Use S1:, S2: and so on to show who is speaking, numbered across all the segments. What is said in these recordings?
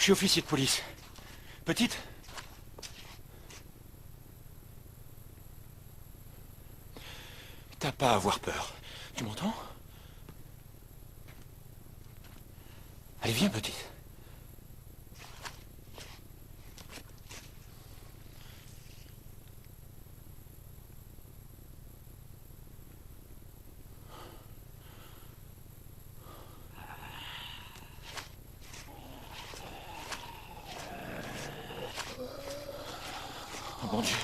S1: suis officier de police. Petite? T'as pas à avoir peur. Tu m'entends? Allez, viens, petite. Oh mon Dieu.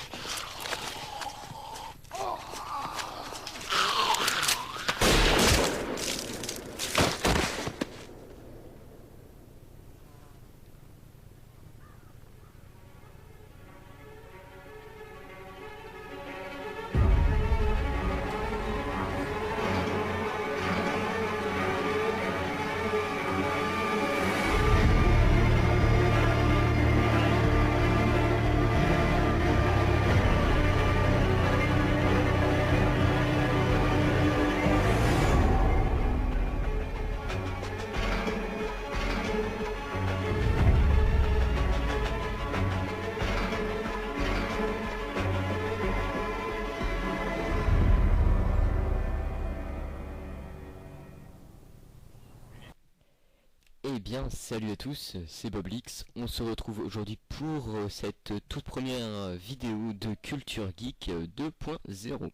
S2: Eh bien, salut à tous, c'est Boblix. On se retrouve aujourd'hui pour cette toute première vidéo de Culture Geek 2.0.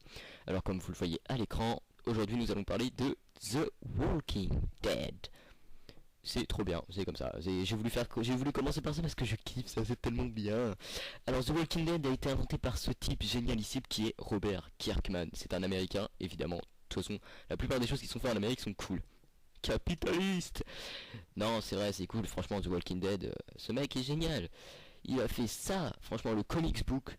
S2: Alors, comme vous le voyez à l'écran, aujourd'hui nous allons parler de The Walking Dead. C'est trop bien, c'est comme ça. J'ai voulu commencer par ça parce que je kiffe, ça c'est tellement bien. Alors, The Walking Dead a été inventé par ce type génialissime qui est Robert Kirkman. C'est un Américain, évidemment. De toute façon, la plupart des choses qui sont faites en Amérique sont cool. Capitaliste. Non, c'est vrai, c'est cool, franchement, The Walking Dead, ce mec est génial. Il a fait ça, franchement, le comics book,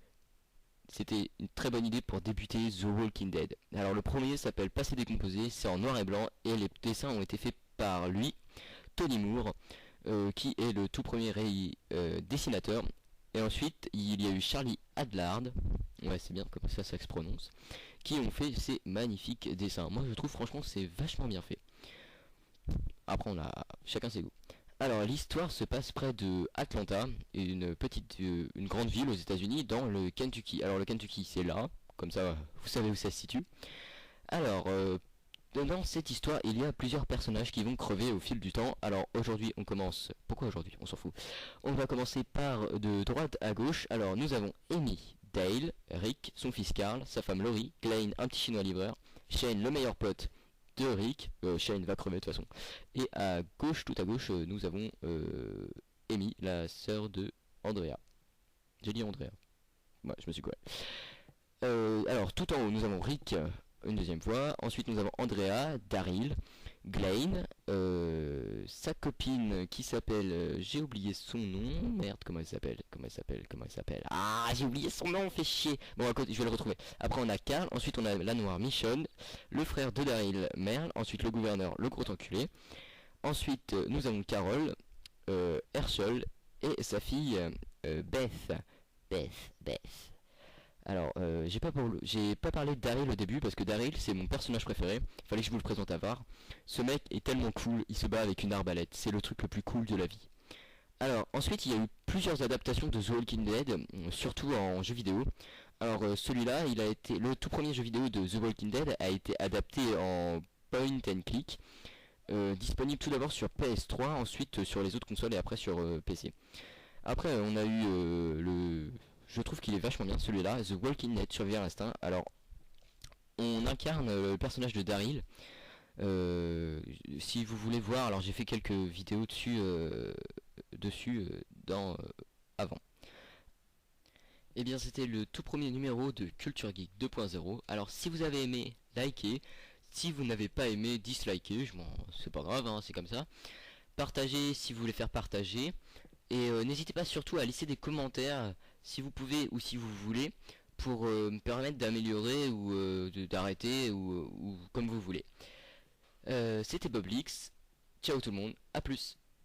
S2: c'était une très bonne idée pour débuter The Walking Dead. Alors, le premier s'appelle Passé décomposé, c'est en noir et blanc, et les dessins ont été faits par lui, Tony Moore, qui est le tout premier dessinateur. Et ensuite, il y a eu Charlie Adlard, ouais, c'est bien comme ça se prononce, qui ont fait ces magnifiques dessins. Moi, je trouve, franchement, c'est vachement bien fait. Après, on a chacun ses goûts. Alors, l'histoire se passe près de Atlanta, une grande ville aux États-Unis, dans le Kentucky. Alors, le Kentucky, c'est là, comme ça, vous savez où ça se situe. Alors, dans cette histoire, il y a plusieurs personnages qui vont crever au fil du temps. Alors, aujourd'hui, on commence. Pourquoi aujourd'hui? On s'en fout. On va commencer par de droite à gauche. Alors, nous avons Amy, Dale, Rick, son fils Carl, sa femme Laurie, Glenn, un petit chinois livreur, Shane, le meilleur pote de Rick, Shane va crever de toute façon. Et à gauche, tout à gauche, nous avons Amy, la sœur de Andrea. J'ai dit Andrea. Ouais, je me suis quoi. Alors, tout en haut, nous avons Rick, une deuxième fois. Ensuite, nous avons Andrea, Daryl, Glenn, sa copine qui s'appelle... j'ai oublié son nom. Merde, comment elle s'appelle? Ah, j'ai oublié son nom, fait chier. Bon, à côté, je vais le retrouver. Après, on a Carl. Ensuite, on a la noire Michonne, le frère de Daryl, Merle. Ensuite, le gouverneur, le gros enculé. Ensuite, nous avons Carol, Herschel et sa fille Beth. Beth. Alors, j'ai pas parlé de Daryl au début parce que Daryl c'est mon personnage préféré. Fallait que je vous le présente à voir. Ce mec est tellement cool, il se bat avec une arbalète. C'est le truc le plus cool de la vie. Alors, ensuite, il y a eu plusieurs adaptations de The Walking Dead, surtout en jeu vidéo. Alors, celui-là, il a été le tout premier jeu vidéo de The Walking Dead a été adapté en point and click, disponible tout d'abord sur PS3, ensuite sur les autres consoles et après sur PC. Après, on a eu je trouve qu'il est vachement bien celui-là, The Walking Dead Survivor Instinct. Alors, on incarne le personnage de Daryl. Si vous voulez voir, alors j'ai fait quelques vidéos dessus avant. Et bien, c'était le tout premier numéro de Culture Geek 2.0. Alors, si vous avez aimé, likez. Si vous n'avez pas aimé, dislikez. C'est pas grave, hein, c'est comme ça. Partagez si vous voulez faire partager. Et n'hésitez pas surtout à laisser des commentaires si vous pouvez ou si vous voulez pour me permettre d'améliorer ou d'arrêter ou comme vous voulez. C'était Boblix. Ciao tout le monde, à plus.